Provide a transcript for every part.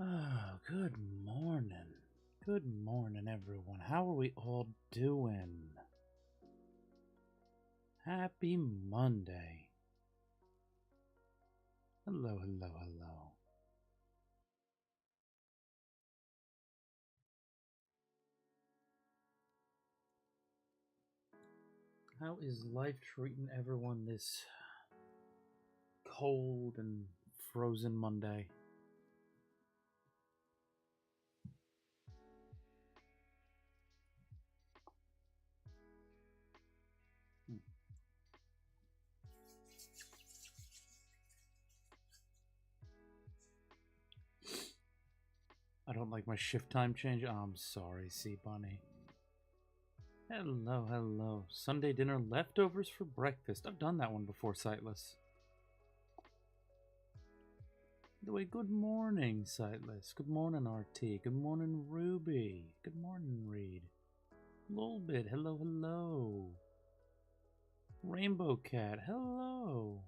Oh, good morning. Good morning, everyone. How are we all doing? Happy Monday. Hello, hello, hello. How is life treating everyone this cold and frozen Monday? I don't like my shift time change. Oh, I'm sorry, Sea Bunny. Hello, hello. Sunday dinner leftovers for breakfast. I've done that one before, Sightless. By the way, good morning, Sightless. Good morning, RT. Good morning, Ruby. Good morning, Reed. Lolbit, hello, hello. Rainbow Cat, hello.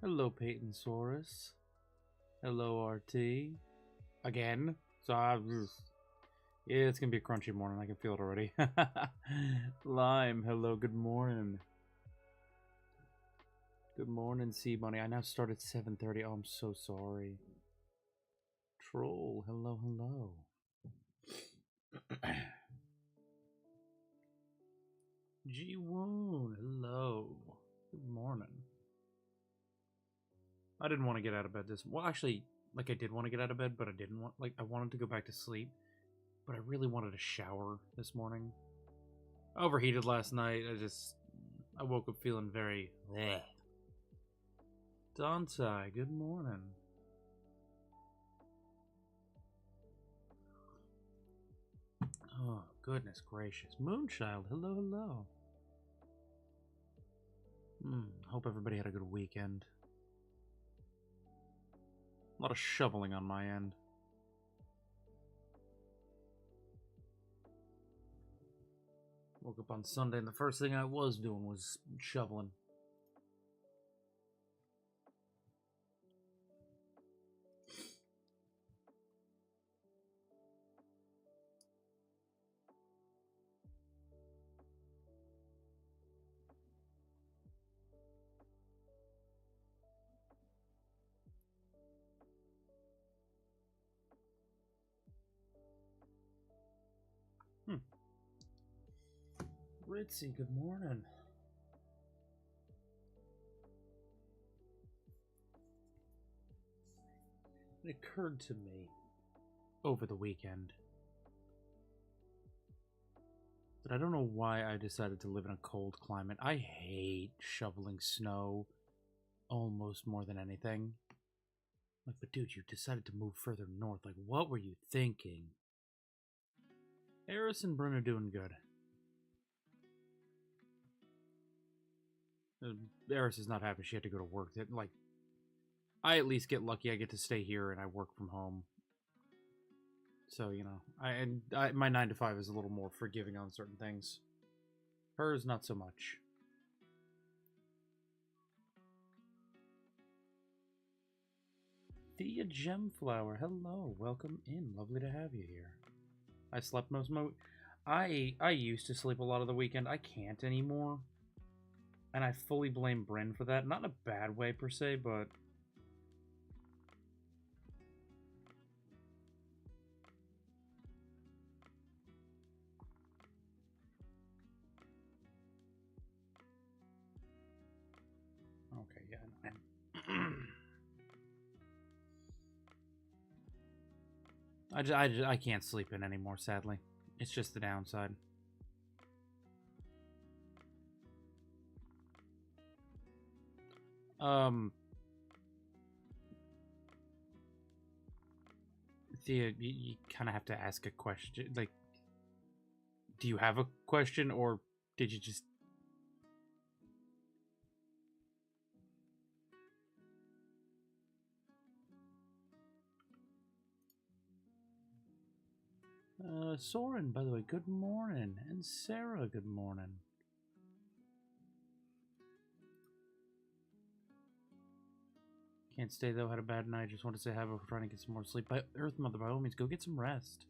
Hello, Peytonsaurus. Hello, RT. Again. So, yeah, it's gonna be a crunchy morning. I can feel it already. Lime, hello, good morning. Good morning, Sea Bunny. I now start at 7:30. Oh, I'm so sorry. Troll, hello, hello. G-Woon, hello. Good morning. I didn't want to get out of bed this... Well, actually, like, I did want to get out of bed, but I didn't want... Like, I wanted to go back to sleep, but I really wanted a shower this morning. I overheated last night. I woke up feeling very... bleh. Dante, good morning. Oh, goodness gracious. Moonchild, hello, hello. Hope everybody had a good weekend. A lot of shoveling on my end. Woke up on Sunday and the first thing I was doing was shoveling. Ritzy, good morning. It occurred to me over the weekend that I don't know why I decided to live in a cold climate. I hate shoveling snow almost more than anything. Like, but dude, you decided to move further north. Like, what were you thinking? Eris and Bryn are doing good. Eris is not happy she had to go to work. Like, I at least get lucky I get to stay here and I work from home. So, you know, my 9 to 5 is a little more forgiving on certain things. Hers, not so much. Thea Gemflower, hello, welcome in. Lovely to have you here. I slept most of my... I used to sleep a lot of the weekend. I can't anymore. And I fully blame Bryn for that. Not in a bad way, per se, but... Okay, yeah. I can't sleep in anymore, sadly. It's just the downside. Thea, you kind of have to ask a question. Like, do you have a question, or did you just... Soren, by the way, good morning. And Sarah, good morning. Can't stay though, had a bad night. Just want to say hi before trying to get some more sleep. By Earth Mother, by all means, go get some rest.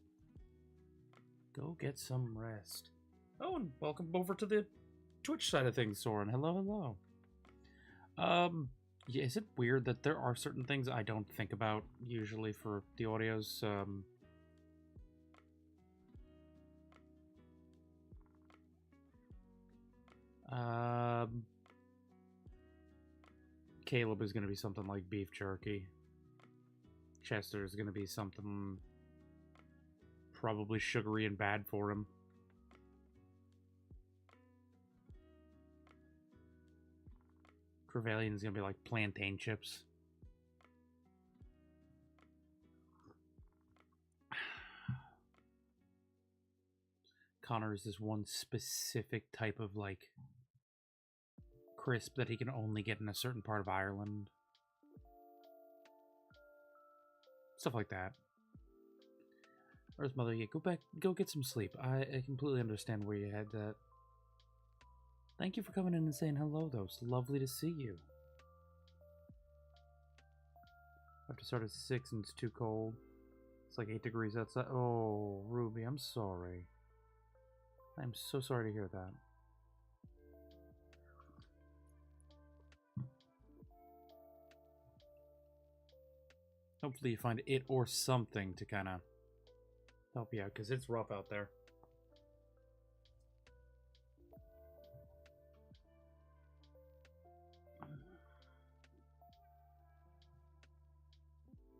Go get some rest. Oh, and welcome over to the Twitch side of things, Soren. Hello, hello. Yeah, is it weird that there are certain things I don't think about usually for the audios? Caleb is going to be something like beef jerky. Chester is going to be something probably sugary and bad for him. Trevelyan is going to be like plantain chips. Connor is this one specific type of like crisp that he can only get in a certain part of Ireland. Stuff like that. Earth Mother, yeah, go get some sleep. I completely understand where you had that. Thank you for coming in and saying hello, though. It's lovely to see you. I have to start at 6 and it's too cold. It's like 8 degrees outside. Oh, Ruby, I'm sorry. I'm so sorry to hear that. Hopefully you find it or something to kind of help you out, because it's rough out there.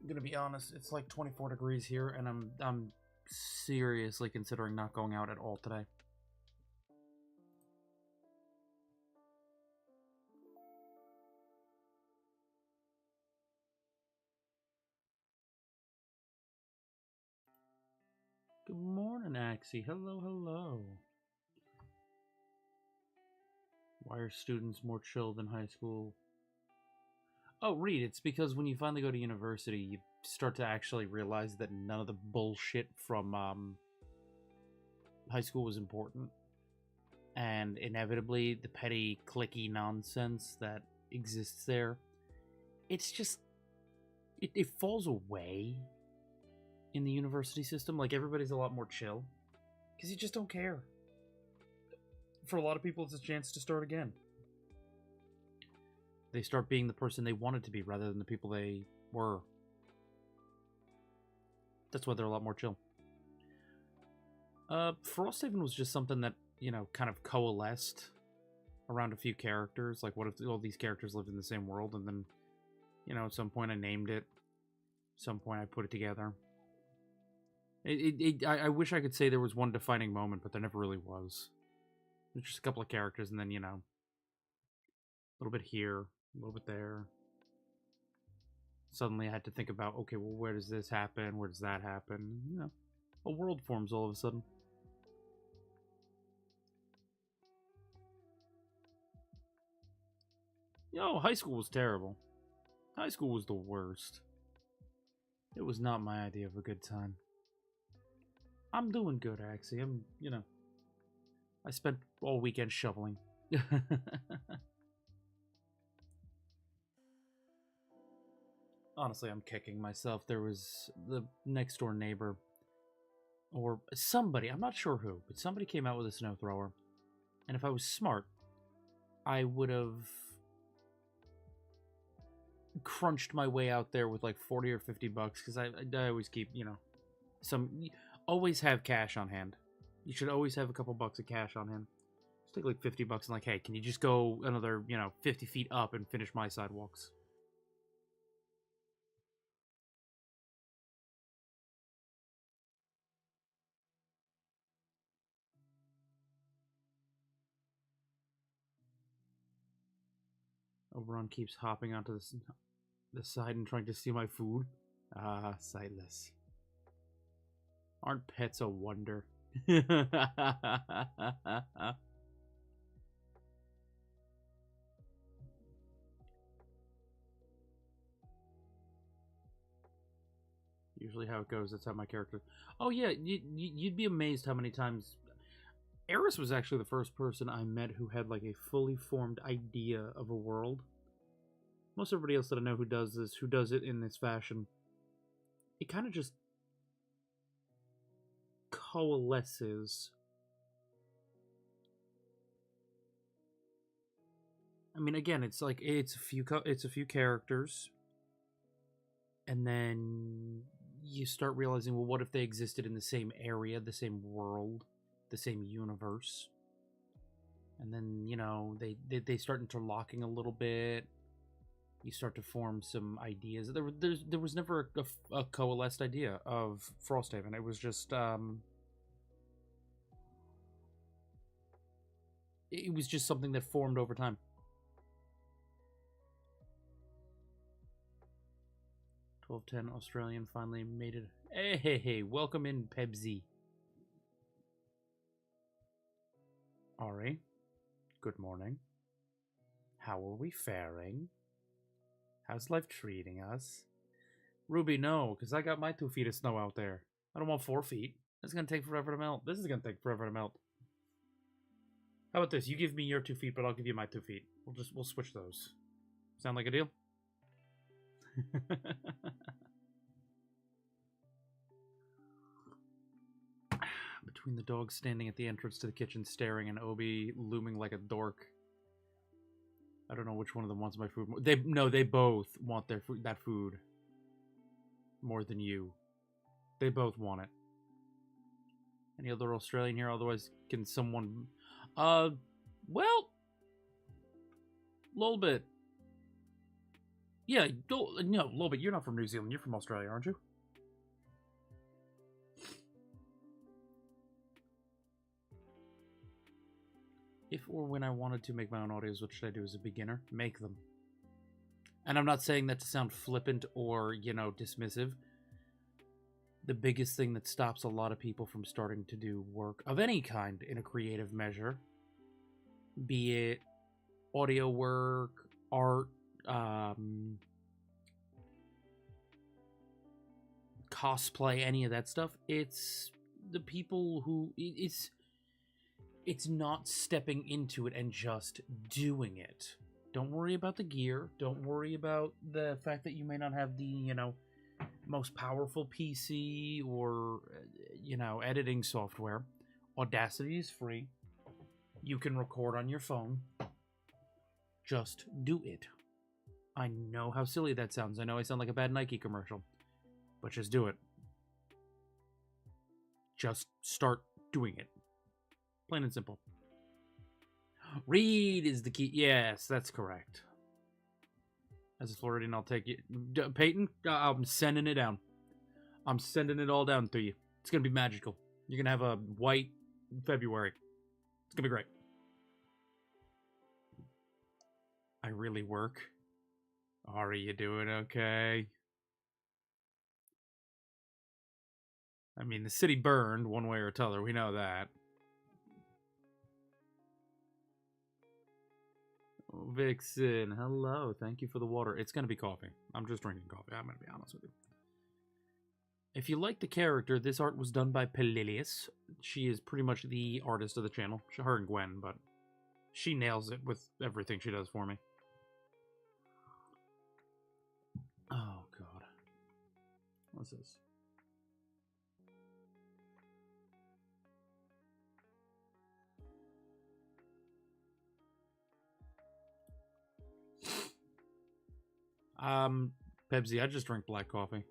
I'm gonna be honest, it's like 24 degrees here, and I'm seriously considering not going out at all today. Good morning, Axie. Hello, hello. Why are students more chill than high school? Oh, Reed, it's because when you finally go to university, you start to actually realize that none of the bullshit from high school was important. And inevitably, the petty, cliquey nonsense that exists there, it's just, it falls away in the university system. Like, everybody's a lot more chill, because you just don't care. For a lot of people, it's a chance to start again. They start being the person they wanted to be rather than the people they were. That's why they're a lot more chill. Frosthaven was just something that, you know, kind of coalesced around a few characters. Like, what if all these characters lived in the same world? And then, you know, at some point I named it. At some point I put it together. I wish I could say there was one defining moment, but there never really was. There's just a couple of characters, and then, you know, a little bit here, a little bit there. Suddenly I had to think about, okay, well, where does this happen? Where does that happen? You know, a world forms all of a sudden. Yo, high school was terrible. High school was the worst. It was not my idea of a good time. I'm doing good, Axie. You know, I spent all weekend shoveling. Honestly, I'm kicking myself. There was the next door neighbor, or somebody, I'm not sure who, but somebody came out with a snow thrower. And if I was smart, I would have crunched my way out there with like 40 or 50 bucks, because I always keep, you know, always have cash on hand. You should always have a couple bucks of cash on hand. Just take like 50 bucks and like, hey, can you just go another, you know, 50 feet up and finish my sidewalks? Oberon keeps hopping onto the side and trying to steal my food. Ah, sightless. Aren't pets a wonder? Usually how it goes, that's how my character... Oh yeah, you'd be amazed how many times... Eris was actually the first person I met who had like a fully formed idea of a world. most everybody else that I know who does this, who does it in this fashion, it kind of just coalesces. I mean, again, it's like it's a few characters, and then you start realizing, well, what if they existed in the same area, the same world, the same universe? And then, you know, they start interlocking a little bit. You start to form some ideas. There was never a coalesced idea of Frosthaven. It was just it was just something that formed over time. $12.10 Australian finally made it. Hey, welcome in, Pebsy. Ari, good morning. How are we faring? How's life treating us? Ruby, no, because I got my 2 feet of snow out there. I don't want 4 feet. It's going to take forever to melt. This is going to take forever to melt. How about this? You give me your 2 feet, but I'll give you my 2 feet. We'll switch those. Sound like a deal? Between the dogs standing at the entrance to the kitchen staring and Obi looming like a dork. I don't know which one of them wants my food. They both want their food, that food more than you. They both want it. Any other Australian here? Otherwise, can someone... well... Lolbit. Yeah, no, Lolbit, you're not from New Zealand. You're from Australia, aren't you? If or when I wanted to make my own audios, what should I do as a beginner? Make them. And I'm not saying that to sound flippant or, you know, dismissive. The biggest thing that stops a lot of people from starting to do work of any kind in a creative measure, be it audio work, art, cosplay, any of that stuff, it's the people who... It's not stepping into it and just doing it. Don't worry about the gear. Don't worry about the fact that you may not have the, you know, most powerful PC or, you know, editing software. Audacity is free. You can record on your phone. Just do it. I know how silly that sounds. I know I sound like a bad Nike commercial. But just do it. Just start doing it. Plain and simple. Read is the key. Yes, that's correct. As a Floridian, I'll take it. Peyton, I'm sending it down. I'm sending it all down to you. It's going to be magical. You're going to have a white February. It's going to be great. I really work. Ari, you doing okay? I mean, the city burned one way or t'other. We know that. Oh, Vixen, hello. Thank you for the water. It's going to be coffee. I'm just drinking coffee. I'm going to be honest with you. If you like the character, this art was done by Pelilius. She is pretty much the artist of the channel. Her and Gwen, but she nails it with everything she does for me. Oh, God. What's this? Pepsi, I just drink black coffee.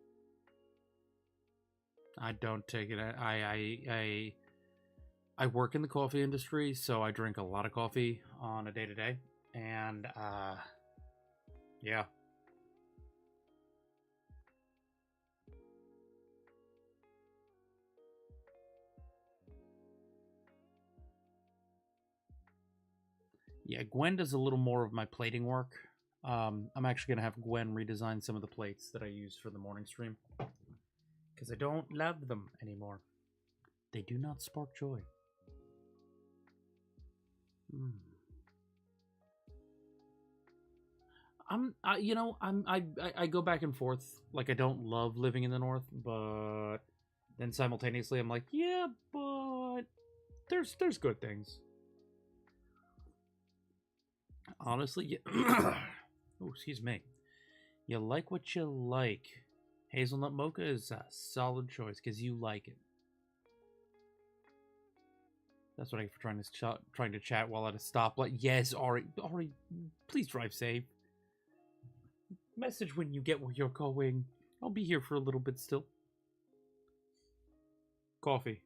I don't take it. I work in the coffee industry, so I drink a lot of coffee on a day-to-day. And, yeah. Yeah, Gwen does a little more of my plating work. I'm actually going to have Gwen redesign some of the plates that I use for the morning stream. Because I don't love them anymore. They do not spark joy. I go back and forth. Like, I don't love living in the north, but then simultaneously I'm like, yeah, but there's good things. Honestly, yeah. Oh, excuse me. You like what you like. Hazelnut mocha is a solid choice because you like it. That's what I get for trying to chat while at a stoplight. Yes, Ari, please drive safe. Message when you get where you're going. I'll be here for a little bit still. Coffee,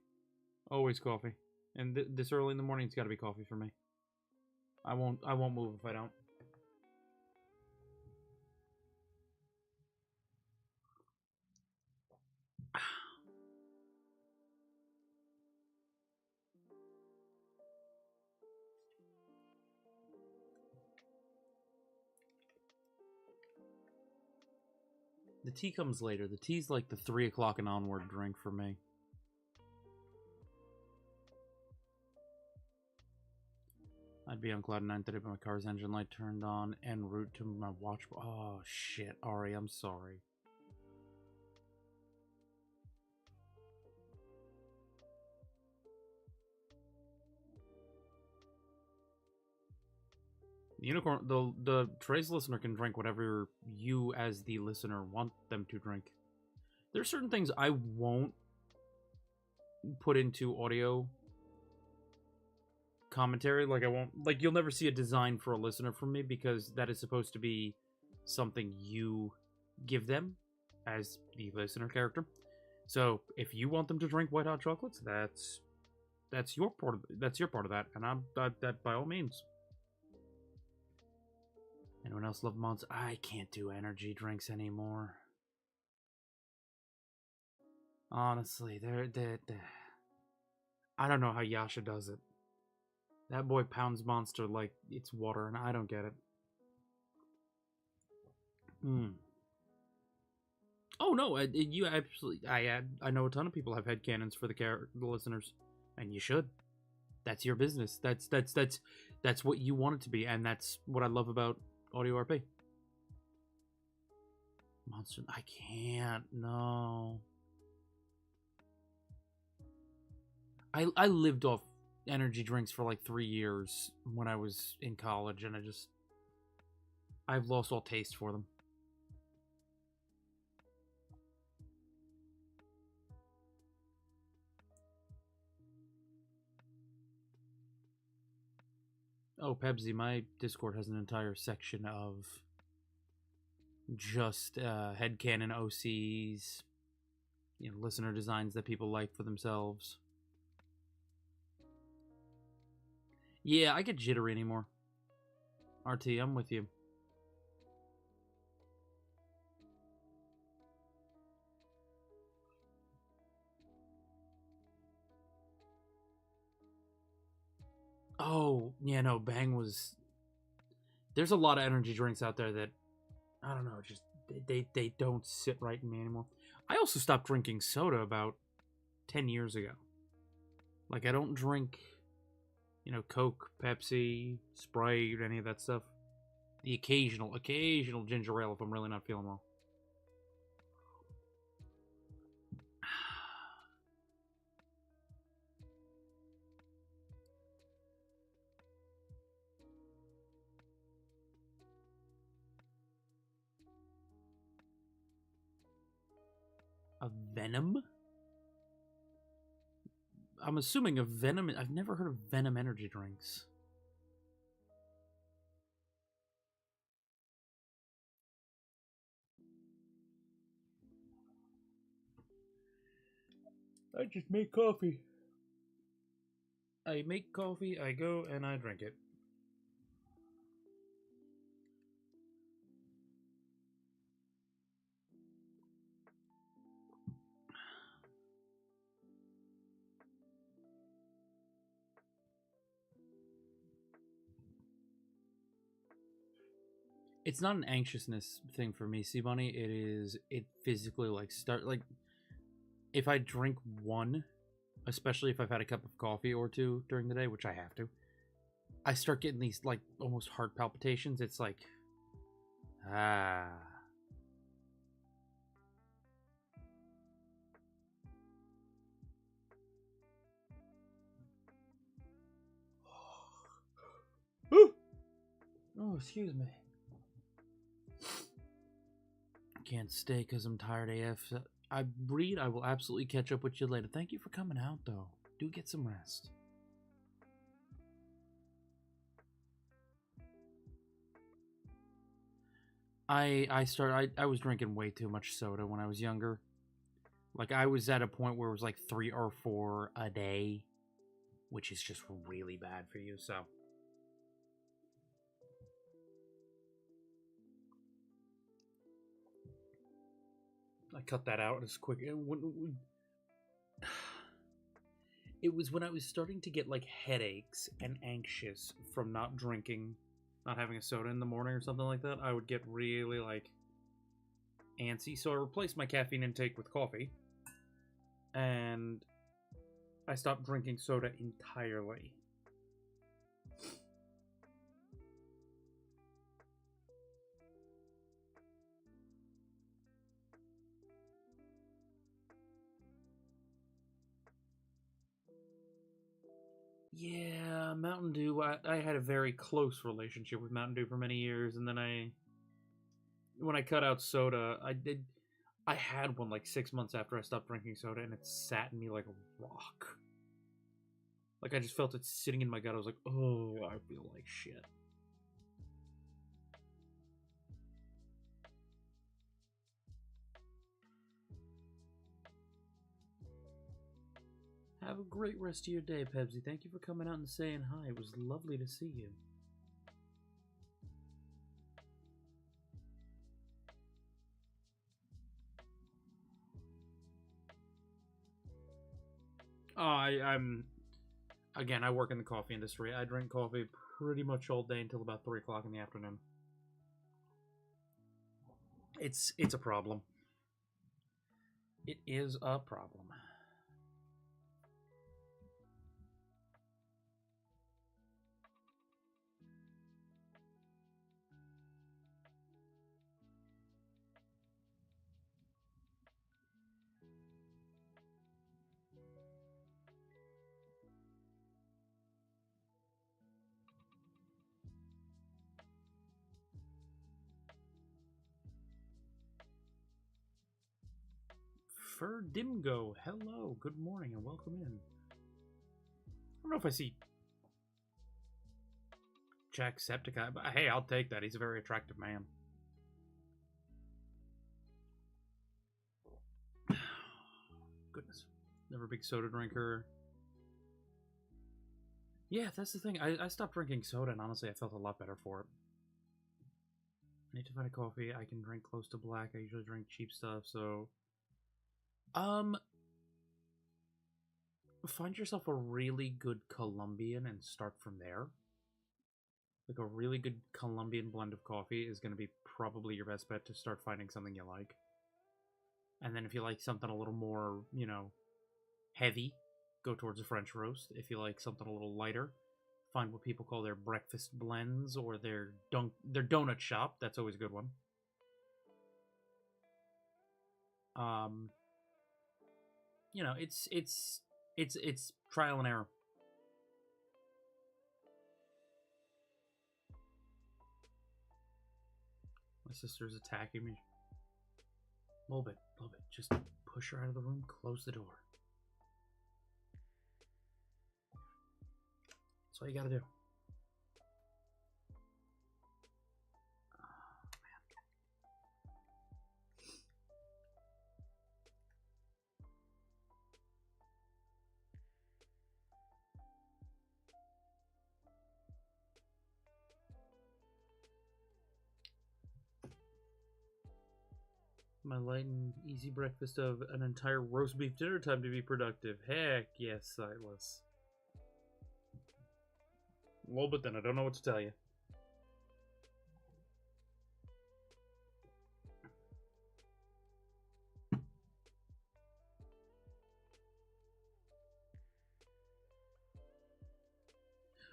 always coffee, and this early in the morning, it's got to be coffee for me. I won't move if I don't. The tea comes later. The tea's like the 3 o'clock and onward drink for me. I'd be on cloud 9 today, but my car's engine light turned on en route to my watch. Oh shit, Ari, I'm sorry. The unicorn, the Trey's listener can drink whatever you as the listener want them to drink. There's certain things I won't put into audio commentary. Like I won't, like you'll never see a design for a listener from me because that is supposed to be something you give them as the listener character. So if you want them to drink white hot chocolates, that's your part of that, and I'm that by all means. Anyone else love Monster? I can't do energy drinks anymore. Honestly, they're I don't know how Yasha does it. That boy pounds Monster like it's water, and I don't get it. Oh no, you absolutely. I know a ton of people have headcanons for the listeners, and you should. That's your business. That's what you want it to be, and that's what I love about Audio RP. Monster, I can't. No. I lived off energy drinks for like 3 years when I was in college, and I've lost all taste for them. Oh, Pepsi, my Discord has an entire section of just headcanon OCs, listener designs that people like for themselves. Yeah, I get jittery anymore. RT, I'm with you. Oh, yeah, no, Bang was... There's a lot of energy drinks out there that, I don't know, just, they don't sit right in me anymore. I also stopped drinking soda about 10 years ago. Like, I don't drink, Coke, Pepsi, Sprite, any of that stuff. The occasional ginger ale if I'm really not feeling well. A Venom? I'm assuming a Venom... I've never heard of Venom energy drinks. I just make coffee. I make coffee, I go, and I drink it. It's not an anxiousness thing for me, Bunny. It physically, if I drink one, especially if I've had a cup of coffee or two during the day, which I have to, I start getting these, almost heart palpitations. It's like, ah. Oh, excuse me. can't stay because I'm tired AF. Reed, I will absolutely catch up with you later. Thank you for coming out, though. Do get some rest. I was drinking way too much soda when I was younger. Like, I was at a point where it was like 3 or 4 a day, which is just really bad for you, so. I cut that out as quick. It was when I was starting to get like headaches and anxious from not drinking, not having a soda in the morning or something like that. I would get really like antsy, so I replaced my caffeine intake with coffee, and I stopped drinking soda entirely. Yeah, Mountain Dew. I had a very close relationship with Mountain Dew for many years, and then when I cut out soda, I had one like 6 months after I stopped drinking soda, and it sat in me like a rock. Like, I just felt it sitting in my gut. I was like, oh, I feel like shit. Have a great rest of your day, Pepsi. Thank you for coming out and saying hi. It was lovely to see you. I'm again. I work in the coffee industry. I drink coffee pretty much all day until about 3 o'clock in the afternoon. It's a problem. It is a problem. Ferdimgo, hello, good morning, and welcome in. I don't know if I see Jacksepticeye, but hey, I'll take that. He's a very attractive man. Goodness. Never a big soda drinker. Yeah, that's the thing. I stopped drinking soda, and honestly, I felt a lot better for it. I need to find a coffee. I can drink close to black. I usually drink cheap stuff, so... Find yourself a really good Colombian and start from there. Like, a really good Colombian blend of coffee is going to be probably your best bet to start finding something you like. And then if you like something a little more, you know, heavy, go towards a French roast. If you like something a little lighter, find what people call their breakfast blends or their donut shop. That's always a good one. You know, it's trial and error. My sister's attacking me. A little bit. Just push her out of the room, close the door. That's all you gotta do. My light and easy breakfast of an entire roast beef dinner time to be productive. Heck yes, Sightless. Well, but then I don't know what to tell you.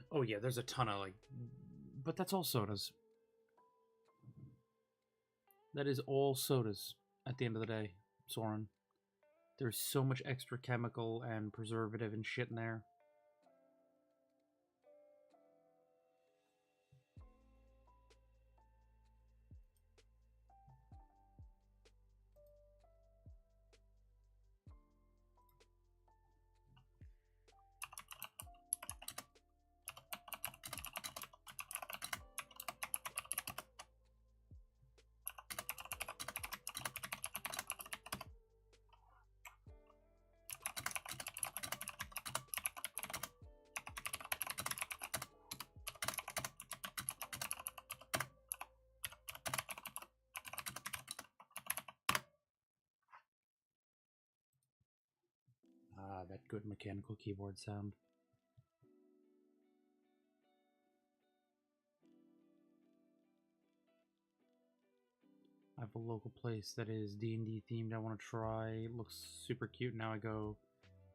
Oh yeah, there's a ton of like... But that's all sodas. That is all sodas at the end of the day, Soren. There's so much extra chemical and preservative and shit in there. good mechanical keyboard sound. I have a local place that is D&D themed I want to try. It looks super cute. Now I go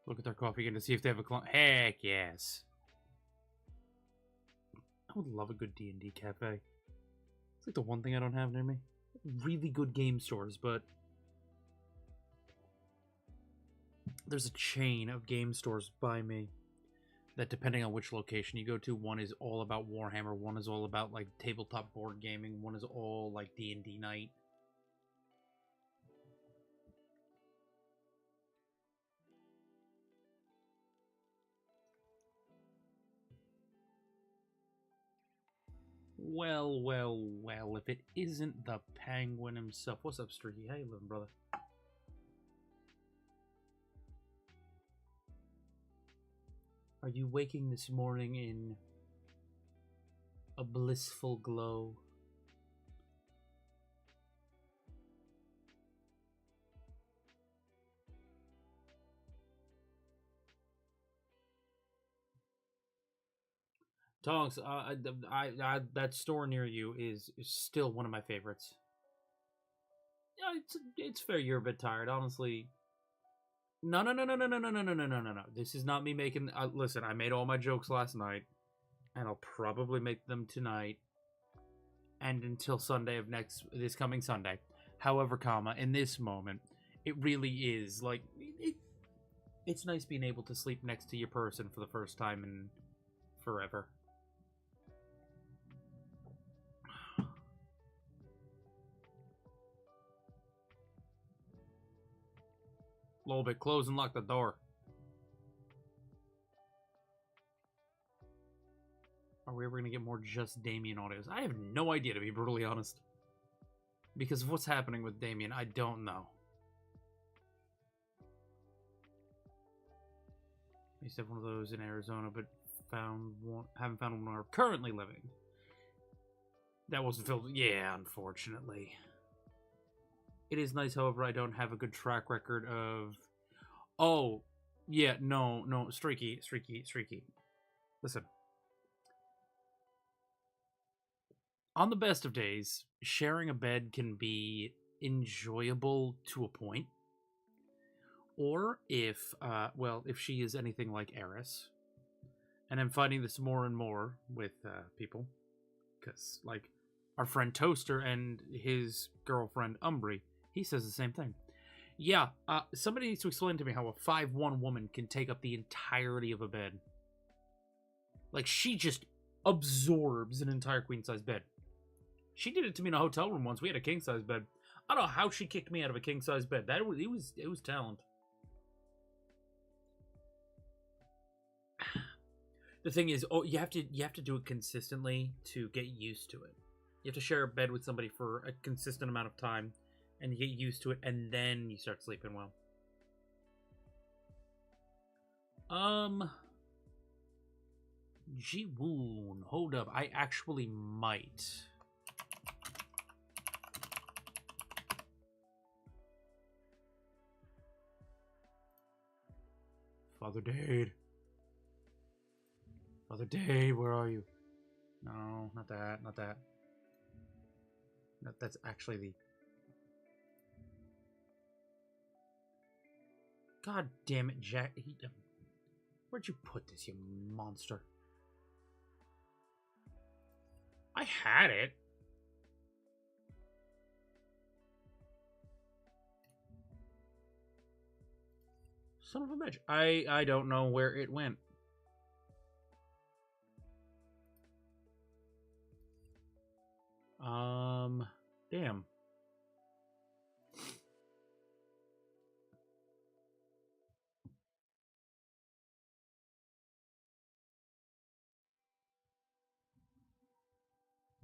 look at their coffee again to see if they have a clone. Heck yes. I would love a good D&D cafe. It's like the one thing I don't have near me. Really good game stores, but there's a chain of game stores by me that, depending on which location you go to, one is all about Warhammer, one is all about like tabletop board gaming, one is all like D&D night. Well, well, well, if it isn't the Penguin himself. What's up, Streaky? How you living, brother? Are you waking this morning in a blissful glow? Tonks, that store near you is still one of my favorites. Yeah, it's fair. You're a bit tired, honestly. No. This is not me making. Listen, I made all my jokes last night, and I'll probably make them tonight, and until Sunday of this coming Sunday. However, in this moment, it really is like it's nice being able to sleep next to your person for the first time in forever. A little bit. Close and lock the door. Are we ever going to get more just Damien audios? I have no idea, to be brutally honest. Because of what's happening with Damien, I don't know. I used to have one of those in Arizona, but haven't found one where I'm currently living. That wasn't filled. Yeah, unfortunately. It is nice, however, I don't have a good track record of... Oh, yeah, no, Streaky. Listen. On the best of days, sharing a bed can be enjoyable to a point. Or if she is anything like Eris. And I'm finding this more and more with people. Because, like, our friend Toaster and his girlfriend Umbry, he says the same thing. Yeah, somebody needs to explain to me how a 5'1" woman can take up the entirety of a bed. Like, she just absorbs an entire queen-size bed. She did it to me in a hotel room once. We had a king-size bed. I don't know how she kicked me out of a king-size bed. It was talent. The thing is, you have to do it consistently to get used to it. You have to share a bed with somebody for a consistent amount of time, and you get used to it, and then you start sleeping well. Ji-woon, hold up. I actually might. Father Dade. Father Dade, where are you? No, not that. No, that's actually the... God damn it, Jack. Where'd you put this, you monster? I had it. Son of a bitch. I don't know where it went. Damn.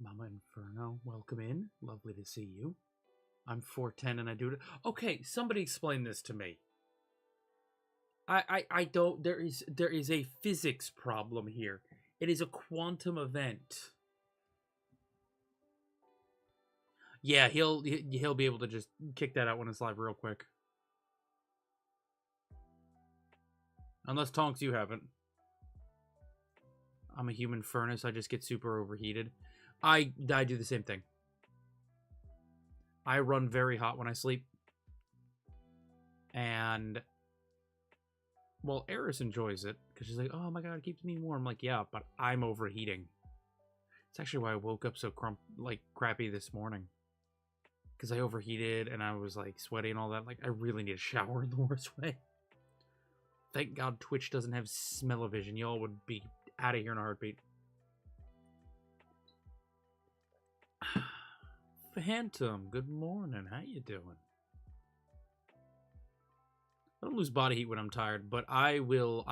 Mama Inferno, welcome in. Lovely to see you. I'm 4'10" and I do it. Okay, somebody explain this to me. I don't. There is a physics problem here. It is a quantum event. Yeah, he'll be able to just kick that out when it's live real quick. Unless Tonks, you haven't. I'm a human furnace. I just get super overheated. I do the same thing. I run very hot when I sleep. And, well, Eris enjoys it. Because she's like, oh my god, it keeps me warm. I'm like, yeah, but I'm overheating. It's actually why I woke up so crappy this morning. Because I overheated and I was like sweaty and all that. Like, I really need a shower in the worst way. Thank God Twitch doesn't have smell-o-vision. Y'all would be out of here in a heartbeat. Phantom, good morning. How you doing? I don't lose body heat when I'm tired, but I will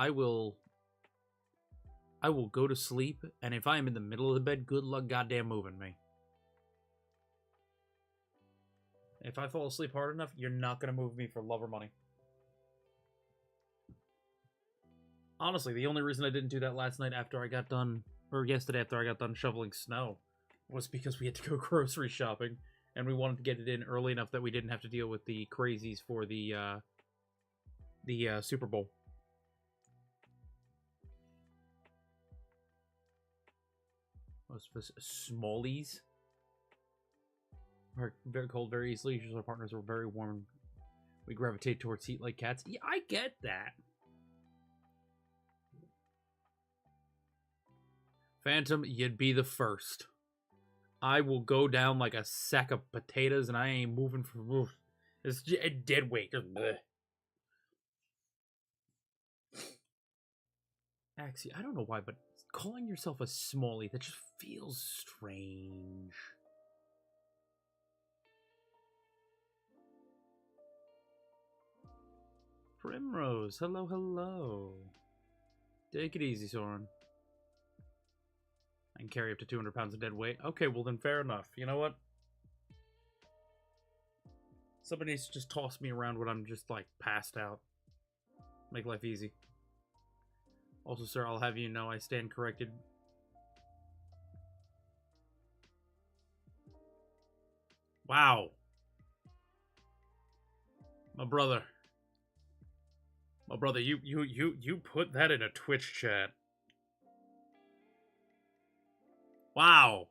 go to sleep, and if I am in the middle of the bed, good luck goddamn moving me. If I fall asleep hard enough, you're not going to move me for love or money. Honestly, the only reason I didn't do that last night after I got done, or yesterday after I got done shoveling snow, was because we had to go grocery shopping, and we wanted to get it in early enough that we didn't have to deal with the crazies for the Super Bowl. Smallies are very cold very easily. Usually our partners are very warm. We gravitate towards heat like cats. Yeah, I get that. Phantom, you'd be the first. I will go down like a sack of potatoes and I ain't moving for... It's a dead weight. Axie, I don't know why, but calling yourself a smallie, that just feels strange. Primrose, hello, hello. Take it easy, Soren. I can carry up to 200 pounds of dead weight. Okay, well then fair enough. You know what? Somebody needs to just toss me around when I'm just, like, passed out. Make life easy. Also, sir, I'll have you know I stand corrected. Wow. My brother. My brother, you put that in a Twitch chat. Wow.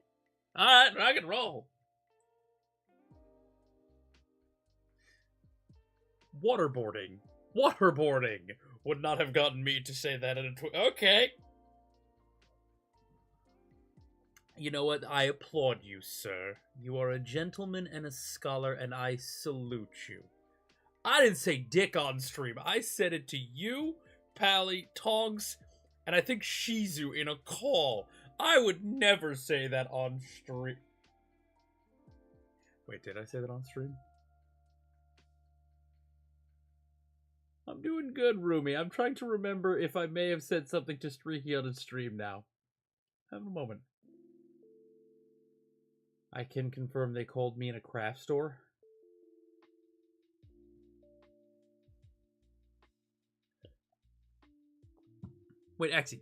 Alright, rock and roll. Waterboarding. Waterboarding would not have gotten me to say that in a Twitch. Okay. You know what? I applaud you, sir. You are a gentleman and a scholar, and I salute you. I didn't say dick on stream. I said it to you, Pally, Tongs, and I think Shizu in a call. I would never say that on stream. Wait, did I say that on stream? I'm doing good, Rumi. I'm trying to remember if I may have said something to Streaky on a stream now. Have a moment. I can confirm they called me in a craft store. Wait, Axie.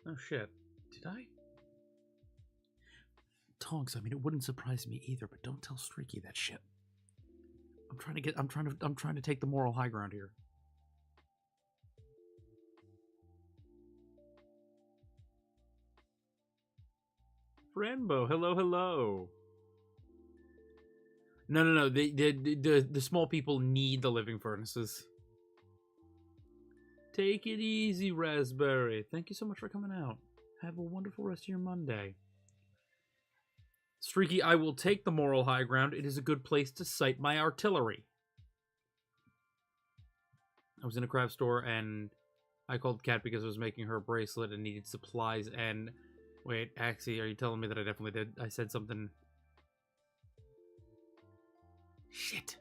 Oh shit. Did I? Tongs, I mean it wouldn't surprise me either, but don't tell Streaky that shit. I'm trying to take the moral high ground here. Rainbow, hello, hello. No. The small people need the living furnaces. Take it easy, Raspberry. Thank you so much for coming out. Have a wonderful rest of your Monday. Streaky, I will take the moral high ground. It is a good place to cite my artillery. I was in a craft store and I called Kat because I was making her a bracelet and needed supplies and... Wait, Axie, are you telling me that I definitely did? I said something... Shit.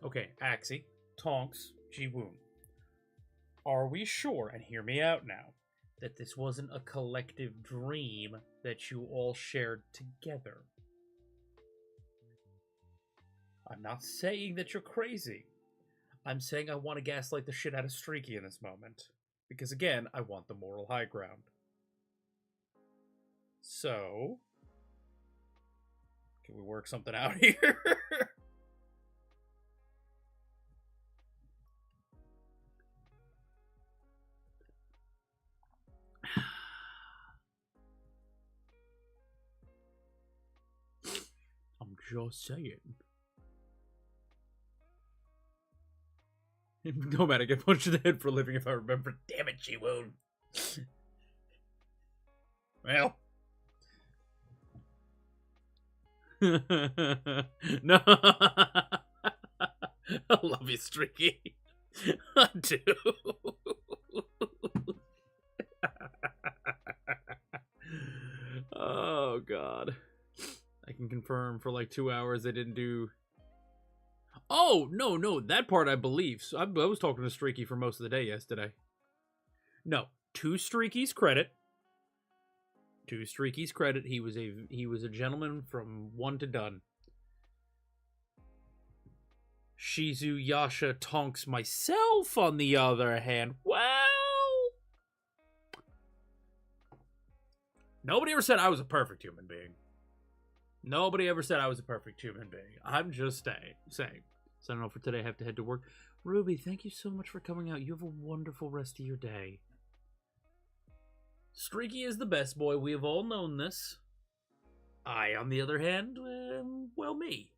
Okay, Axie, Tonks, Ji-Woon. Are we sure, and hear me out now, that this wasn't a collective dream that you all shared together? I'm not saying that you're crazy. I'm saying I want to gaslight the shit out of Streaky in this moment. Because again, I want the moral high ground. So, Can we work something out here? I'm just saying. No matter, I get punched in the head for a living if I remember. Damn it, G-Woon. Well. No. I love you, Streaky. I do. Oh, God. I can confirm for like 2 hours they didn't do... Oh, no, that part I believe. So I was talking to Streaky for most of the day yesterday. No, to Streaky's credit, he was a gentleman from one to done. Shizu, Yasha, Tonks, myself, on the other hand, well, nobody ever said I was a perfect human being. Nobody ever said I was a perfect human being. I'm just saying. So I don't know, for today I have to head to work. Ruby, thank you so much for coming out. You have a wonderful rest of your day. Streaky is the best boy. We have all known this. I, on the other hand, well, me.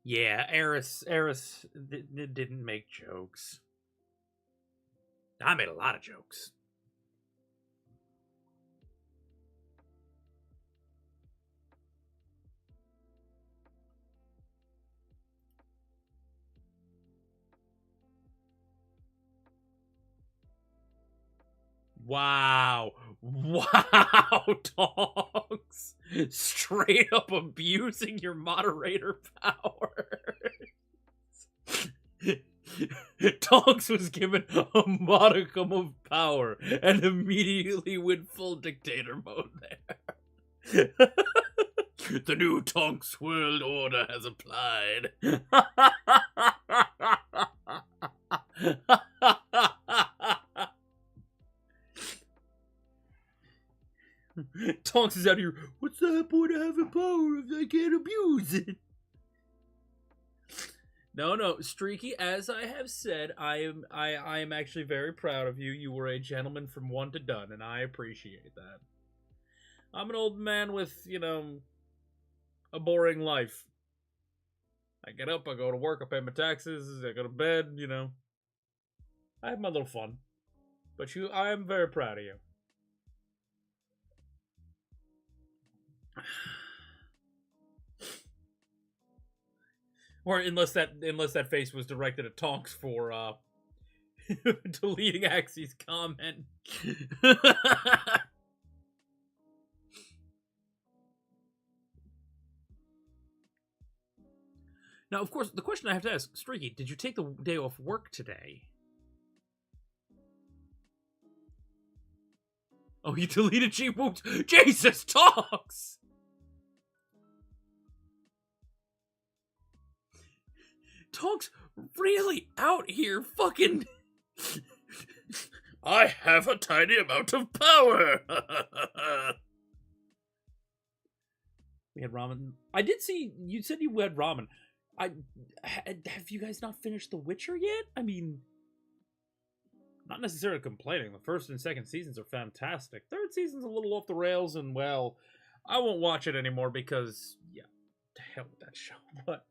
Yeah, Eris didn't make jokes. I made a lot of jokes. Wow, Tonks. Straight up abusing your moderator powers. Tonks was given a modicum of power and immediately went full dictator mode there. The new Tonks world order has applied. Tonks is out here. What's the point of having power if I can't abuse it? No, Streaky, as I have said, I am actually very proud of you. You were a gentleman from one to done, and I appreciate that. I'm an old man with, a boring life. I get up, I go to work, I pay my taxes, I go to bed, I have my little fun. But I am very proud of you. Or unless that face was directed at Tonks for deleting Axie's comment. Now, of course, the question I have to ask, Streaky, did you take the day off work today? Oh, you deleted G-Woops? Jesus, Tonks! Tonks really out here fucking... I have a tiny amount of power! We had ramen. I did see, you said you had ramen. Have you guys not finished The Witcher yet? I mean, not necessarily complaining. The first and second seasons are fantastic. Third season's a little off the rails, and, well, I won't watch it anymore because, yeah, to hell with that show, but...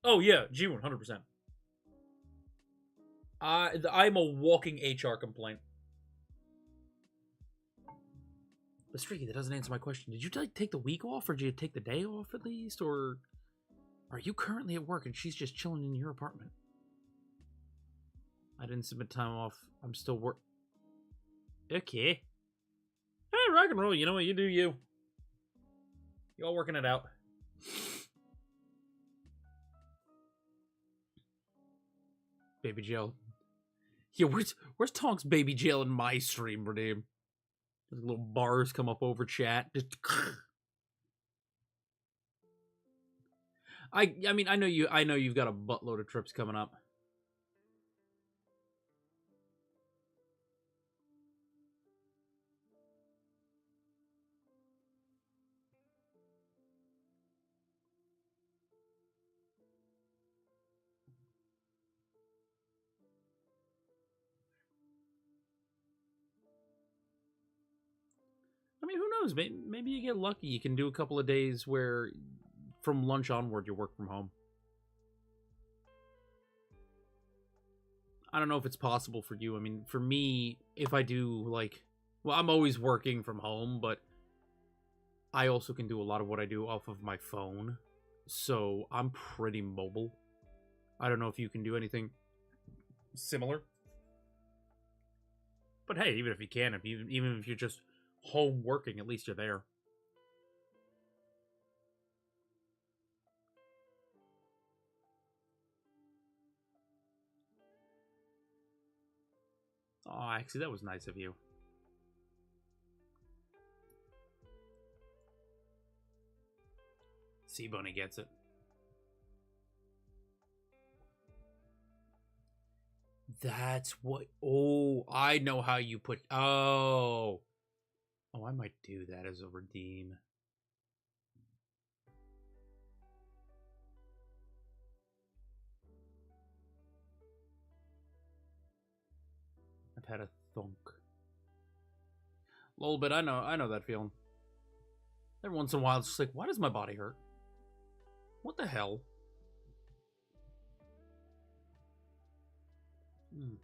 Oh, yeah, G1, 100%. I'm a walking HR complaint. But Streaky, that doesn't answer my question. Did you take the week off, or did you take the day off at least? Or are you currently at work and she's just chilling in your apartment? I didn't submit time off. I'm still Okay. Hey, rock and roll. You know what? You do you. You all working it out. Baby jail. Yeah, where's Tonks baby jail in my stream, Redeem? Little bars come up over chat. Just I mean, I know you've got a buttload of trips coming up. I mean, who knows? Maybe you get lucky. You can do a couple of days where, from lunch onward, you work from home. I don't know if it's possible for you. I mean, for me, if I do, like, well, I'm always working from home, but I also can do a lot of what I do off of my phone. So I'm pretty mobile. I don't know if you can do anything similar. But hey, even if you can, even if you're just home working, at least you're there. Oh, actually, that was nice of you. Sea Bunny gets it. That's what. Oh, I know how you put. Oh. Oh, I might do that as a redeem. I've had a thunk. A little bit. I know that feeling. Every once in a while, it's just like, why does my body hurt? What the hell? Hmm.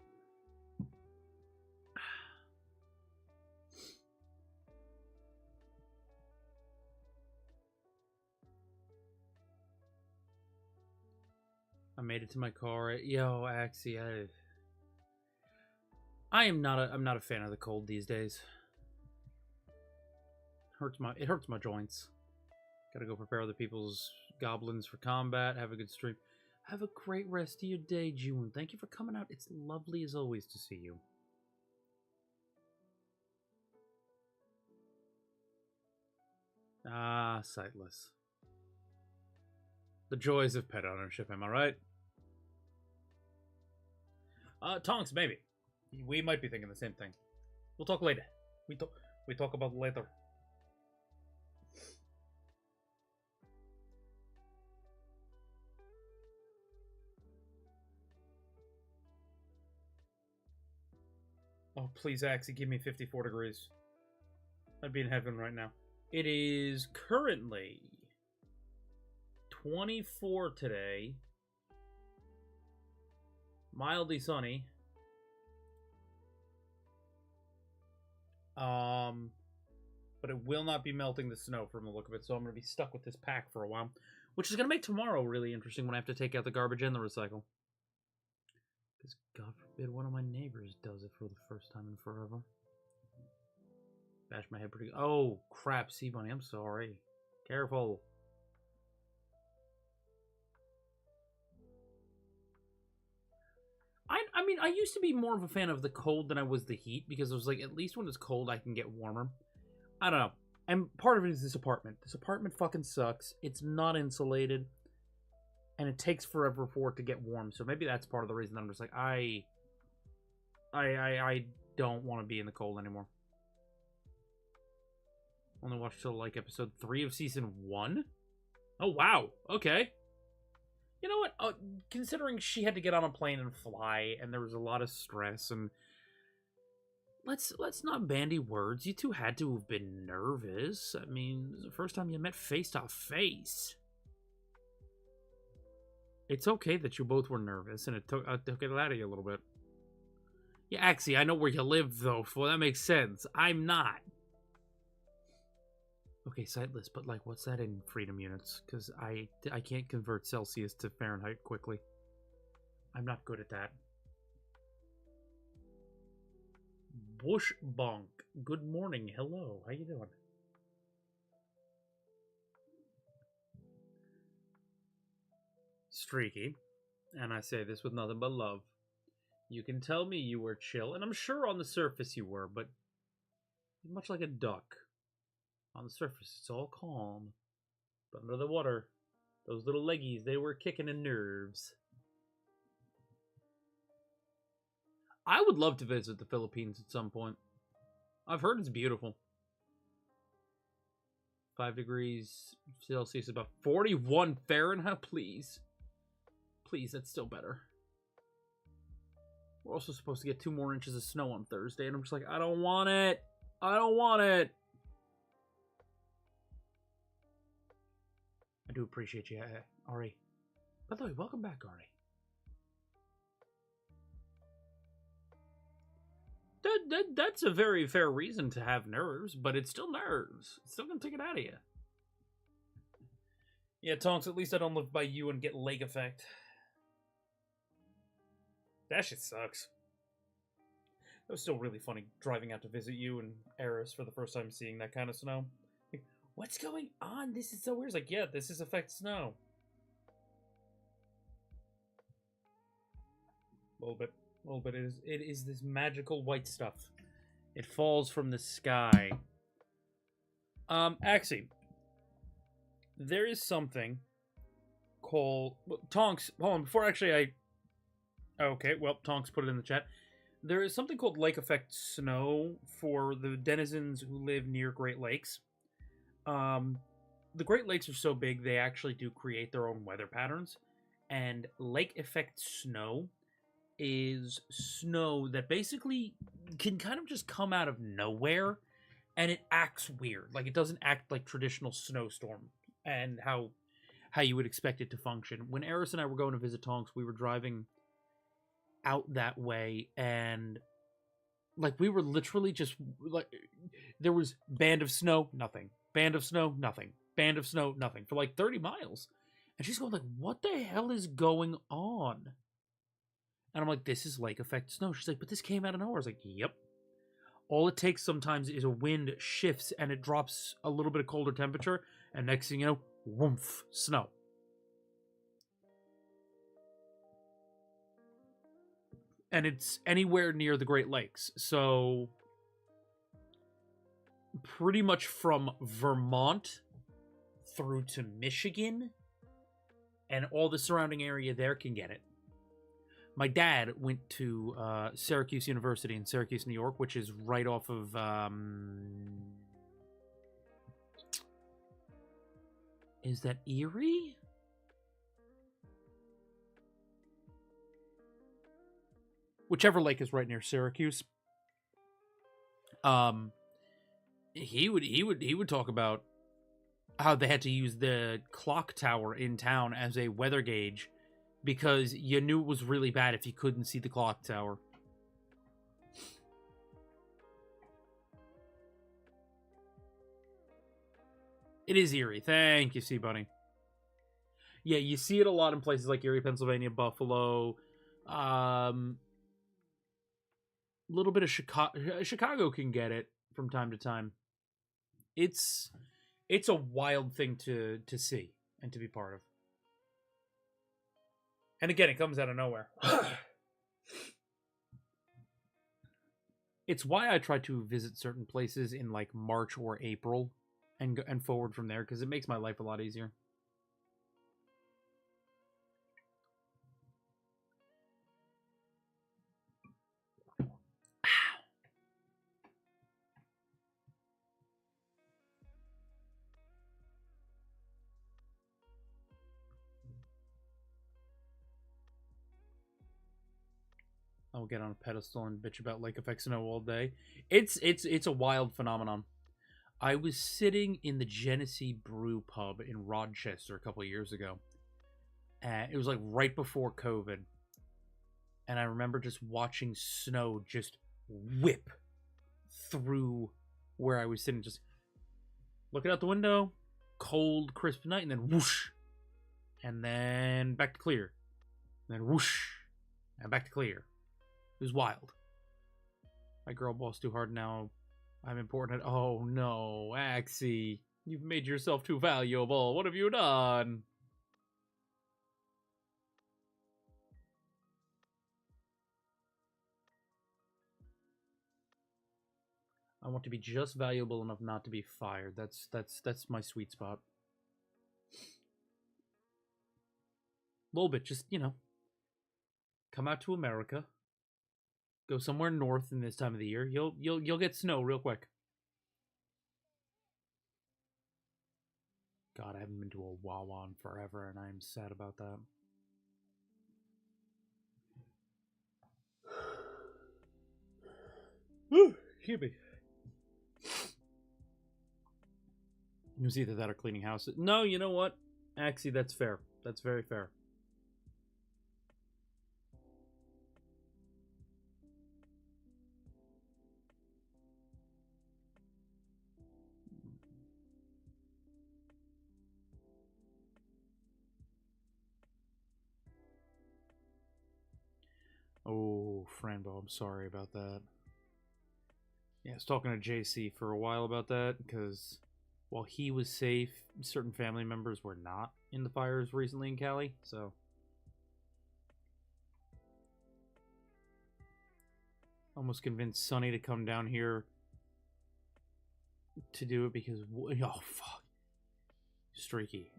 I made it to my car. Yo, Axie, I'm not a fan of the cold these days. It hurts my joints. Gotta go prepare other people's goblins for combat. Have a good stream. Have a great rest of your day, June. Thank you for coming out. It's lovely as always to see you. Ah, sightless. The joys of pet ownership, am I right? Tonks, maybe. We might be thinking the same thing. We'll talk later. We talk about later. Oh, please, Axie, give me 54 degrees. I'd be in heaven right now. It is currently 24 today. Mildly sunny. But it will not be melting the snow from the look of it, so I'm going to be stuck with this pack for a while. Which is going to make tomorrow really interesting when I have to take out the garbage and the recycle. Because God forbid one of my neighbors does it for the first time in forever. Bash my head pretty good. Oh, crap, Sea Bunny, I'm sorry. Careful. I mean, I used to be more of a fan of the cold than I was the heat, because it was like, at least when it's cold, I can get warmer. I don't know. And part of it is this apartment. This apartment fucking sucks. It's not insulated. And it takes forever for it to get warm. So maybe that's part of the reason that I'm just like, I don't want to be in the cold anymore. Only watched till like episode 3 of season 1? Oh, wow. Okay. You know what? Considering she had to get on a plane and fly, and there was a lot of stress, and let's not bandy words. You two had to have been nervous. I mean, it was the first time you met face to face. It's okay that you both were nervous, and it took it out of you a little bit. Yeah, Axie, I know where you live, though, so that makes sense. I'm not. Okay, sightless, but like, what's that in freedom units? Because I can't convert Celsius to Fahrenheit quickly. I'm not good at that. Bush Bonk. Good morning. Hello. How you doing? Streaky. And I say this with nothing but love. You can tell me you were chill, and I'm sure on the surface you were, but much like a duck. On the surface, it's all calm. But under the water, Those little leggies, they were kicking in nerves. I would love to visit the Philippines at some point. I've heard it's beautiful. 5 degrees Celsius, about 41 Fahrenheit, please. Please, that's still better. We're also supposed to get 2 more inches of snow on Thursday, and I'm just like, I don't want it. I don't want it. I do appreciate you, Ari. By the way, welcome back, Ari. That's a very fair reason to have nerves, but it's still nerves. It's still gonna take it out of you. Yeah, Tonks, at least I don't live by you and get leg effect. That shit sucks. That was still really funny, driving out to visit you and Eris for the first time, seeing that kind of snow. Like, what's going on? This is so weird. It's like, yeah, this is effect snow. A little bit. It is this magical white stuff. It falls from the sky. Actually, there is something called Tonks. Hold on, before actually okay, well, Tonks put it in the chat. There is something called lake effect snow for the denizens who live near Great Lakes. The Great Lakes are so big they actually do create their own weather patterns, and lake effect snow is snow that basically can kind of just come out of nowhere, and it acts weird. Like, it doesn't act like traditional snowstorm and how you would expect it to function. When Eris and I were going to visit Tonks, we were driving out that way, and like, we were literally just like, there was band of snow, nothing, band of snow, nothing, band of snow, nothing, for like 30 miles. And she's going like, what the hell is going on? And I'm like, this is lake effect snow. She's like, but this came out of nowhere. I was like, yep. All it takes sometimes is a wind shifts and it drops a little bit of colder temperature, and next thing you know, woomph, snow. And it's anywhere near the Great Lakes. So pretty much from Vermont through to Michigan and all the surrounding area there can get it. My dad went to Syracuse University in Syracuse, New York, which is right off of is that Erie? Whichever lake is right near Syracuse. He would talk about how they had to use the clock tower in town as a weather gauge, because you knew it was really bad if you couldn't see the clock tower. It is Erie. Thank you, Sea Bunny. Yeah, you see it a lot in places like Erie, Pennsylvania, Buffalo. A little bit of Chicago. Chicago can get it from time to time. It's a wild thing to see and to be part of. And again, it comes out of nowhere. It's why I try to visit certain places in like March or April and forward from there, because it makes my life a lot easier. I'll get on a pedestal and bitch about lake effect snow all day. It's a wild phenomenon. I was sitting in the Genesee Brew pub in Rochester a couple of years ago. It was like right before COVID. And I remember just watching snow just whip through where I was sitting, just looking out the window, cold, crisp night, and then whoosh. And then back to clear. And then whoosh. And back to clear. It was wild. My girl boss too hard now. I'm important. Oh no, Axie. You've made yourself too valuable. What have you done? I want to be just valuable enough not to be fired. That's my sweet spot. little bit. Just, come out to America. Go somewhere north in this time of the year. You'll get snow real quick. God, I haven't been to a Wawa in forever, and I'm sad about that. Excuse me. It was either that or cleaning houses. No, you know what? Actually, that's fair. That's very fair. Oh, Franbo, I'm sorry about that. Yeah, I was talking to JC for a while about that, because while he was safe, certain family members were not in the fires recently in Cali, so... Almost convinced Sonny to come down here to do it because... Oh, fuck. Streaky,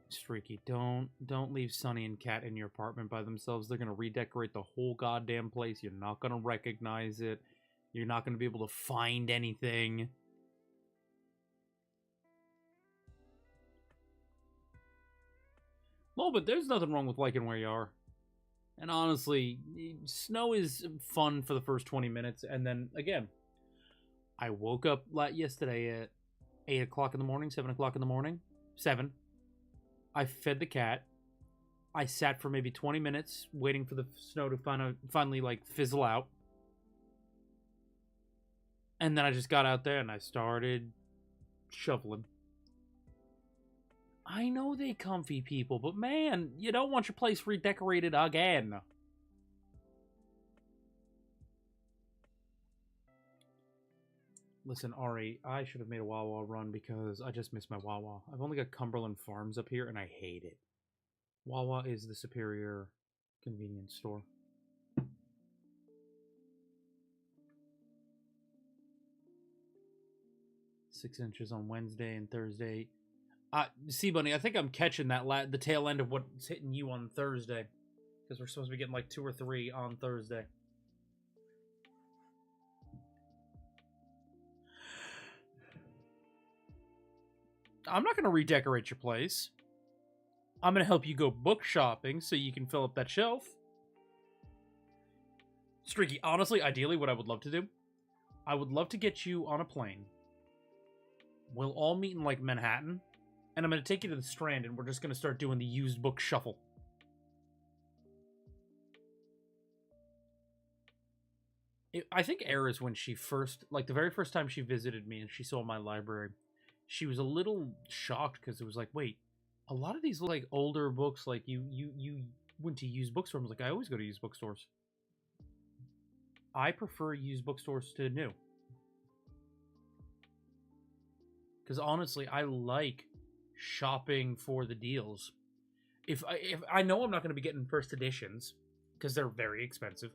don't leave Sonny and Kat in your apartment by themselves. They're gonna redecorate the whole goddamn place. You're not gonna recognize it. You're not gonna be able to find anything. Well, but there's nothing wrong with liking where you are. And honestly, snow is fun for the first 20 minutes, and then again, I woke up yesterday at 8 o'clock in the morning, 7 o'clock in the morning. 7. I fed the cat. I sat for maybe 20 minutes waiting for the snow to finally like fizzle out. And then I just got out there and I started shoveling. I know they comfy people, but man, you don't want your place redecorated again. Listen, Ari, I should have made a Wawa run because I just missed my Wawa. I've only got Cumberland Farms up here, and I hate it. Wawa is the superior convenience store. 6 inches on Wednesday and Thursday. See, Bunny, I think I'm catching the tail end of what's hitting you on Thursday. Because we're supposed to be getting like 2 or 3 on Thursday. I'm not going to redecorate your place. I'm going to help you go book shopping so you can fill up that shelf. Streaky, honestly, ideally, what I would love to do, I would love to get you on a plane. We'll all meet in, like, Manhattan. And I'm going to take you to the Strand, and we're just going to start doing the used book shuffle. I think Eris, when she first, like, the very first time she visited me and she saw my library, she was a little shocked because it was like, wait, a lot of these, like, older books, like, you went to used bookstores. I was like, I always go to used bookstores. I prefer used bookstores to new. Because honestly, I like shopping for the deals. If I know I'm not going to be getting first editions, because they're very expensive,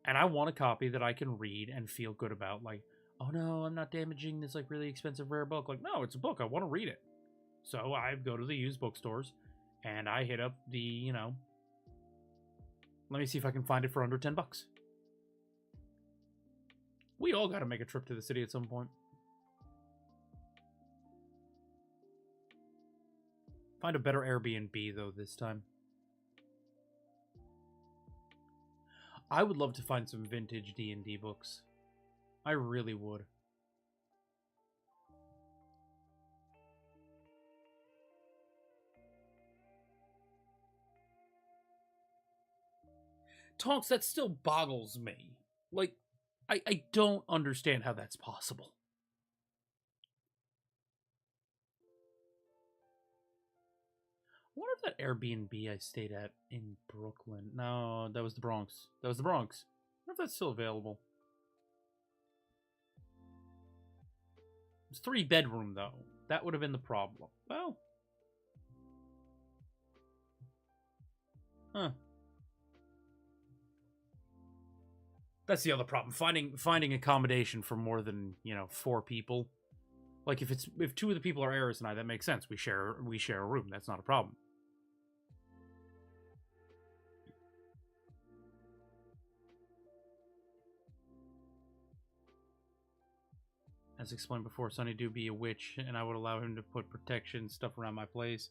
and I want a copy that I can read and feel good about, like, oh no, I'm not damaging this, like, really expensive rare book. Like, no, it's a book. I want to read it. So I go to the used bookstores, and I hit up the, let me see if I can find it for under $10. We all got to make a trip to the city at some point. Find a better Airbnb, though, this time. I would love to find some vintage D&D books. I really would. Tonks, that still boggles me. Like, I don't understand how that's possible. I wonder if that Airbnb I stayed at in Brooklyn... No, that was the Bronx. I wonder if that's still available. It's 3-bedroom, though. That would have been the problem. Well. Huh. That's the other problem. Finding accommodation for more than, 4 people. Like, if 2 of the people are Eris and I, that makes sense. We share a room. That's not a problem. As explained before, Sonny do be a witch, and I would allow him to put protection stuff around my place.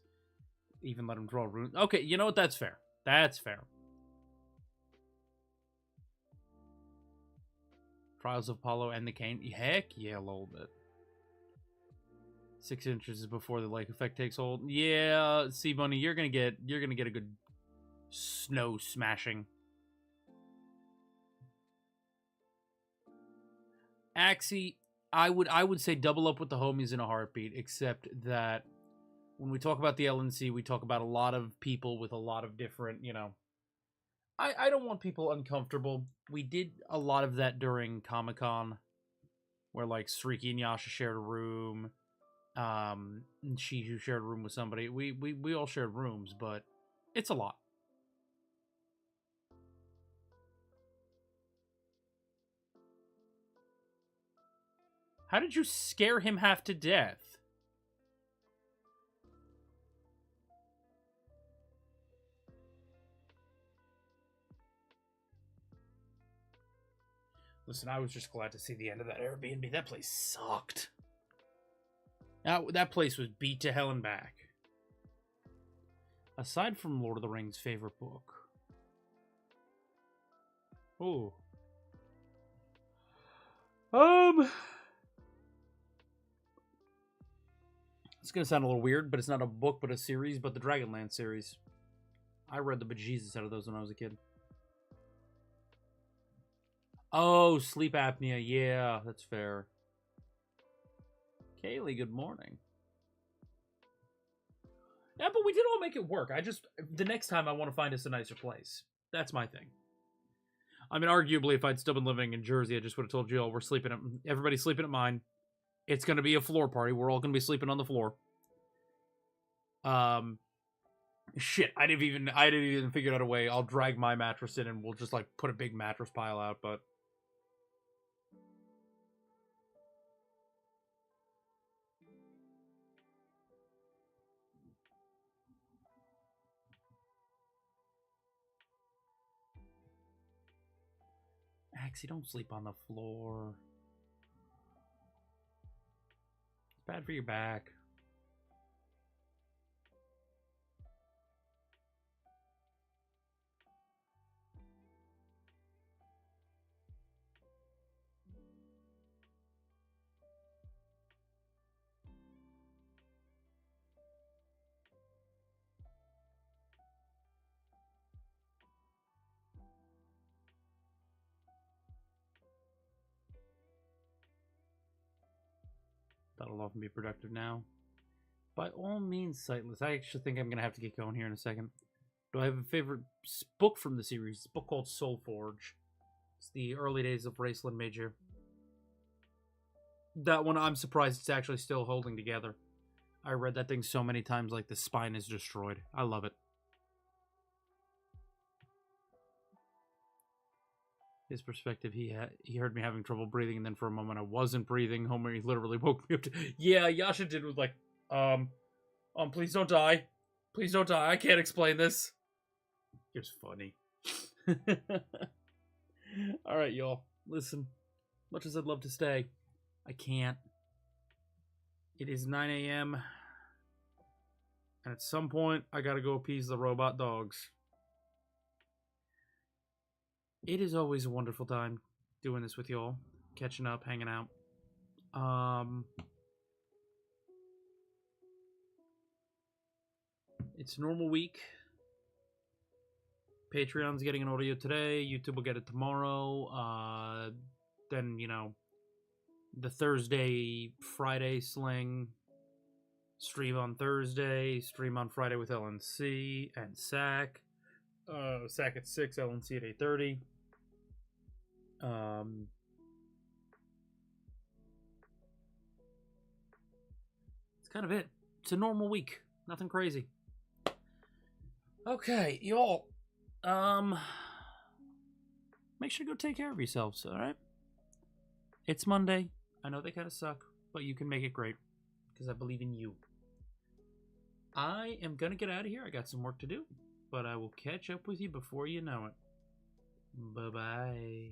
Even let him draw runes. Okay, you know what? That's fair. That's fair. Trials of Apollo and the Cane. Heck yeah, a little bit. 6 inches is before the lake effect takes hold. Yeah, Sea Bunny, you're gonna get a good snow smashing. Axie, I would say double up with the homies in a heartbeat, except that when we talk about the LNC, we talk about a lot of people with a lot of different, you know. I don't want people uncomfortable. We did a lot of that during Comic-Con, where like Sriki and Yasha shared a room. And Shiju shared a room with somebody. We all shared rooms, but it's a lot. How did you scare him half to death? Listen, I was just glad to see the end of that Airbnb. That place sucked. That place was beat to hell and back. Aside from Lord of the Rings' favorite book. Oh. It's gonna sound a little weird, but it's not a book, but a series, but the Dragonlance series. I read the bejesus out of those when I was a kid. Oh, sleep apnea. Yeah, that's fair. Kaylee, good morning. Yeah, but we did all make it work. The next time I want to find us a nicer place. That's my thing. I mean, arguably, if I'd still been living in Jersey, I just would have told Jill, everybody's sleeping at mine. It's going to be a floor party. We're all going to be sleeping on the floor. Shit, I didn't even figure out a way. I'll drag my mattress in and we'll just like put a big mattress pile out, but Axie, don't sleep on the floor. It's bad for your back. That'll often be productive now. By all means, Sightless. I actually think I'm going to have to get going here in a second. Do I have a favorite book from the series? It's a book called Soul Forge. It's the early days of Raceland Major. That one, I'm surprised it's actually still holding together. I read that thing so many times, like the spine is destroyed. I love it. His perspective, he heard me having trouble breathing, and then for a moment I wasn't breathing. Homer, he literally woke me up. Yeah, Yasha did was like, please don't die. Please don't die. I can't explain this. It was funny. Alright, y'all. Listen. Much as I'd love to stay, I can't. It is 9 a.m. And at some point, I gotta go appease the robot dogs. It is always a wonderful time doing this with y'all. Catching up, hanging out. It's a normal week. Patreon's getting an audio today. YouTube will get it tomorrow. Then, you know, the Thursday, Friday sling. Stream on Thursday. Stream on Friday with LNC and SAC. SAC at 6, LNC at 8:30. It's kind of it. It's a normal week. Nothing crazy. Okay, y'all. Make sure to go take care of yourselves, alright? It's Monday. I know they kind of suck, but you can make it great. Because I believe in you. I am gonna get out of here. I got some work to do. But I will catch up with you before you know it. Bye-bye.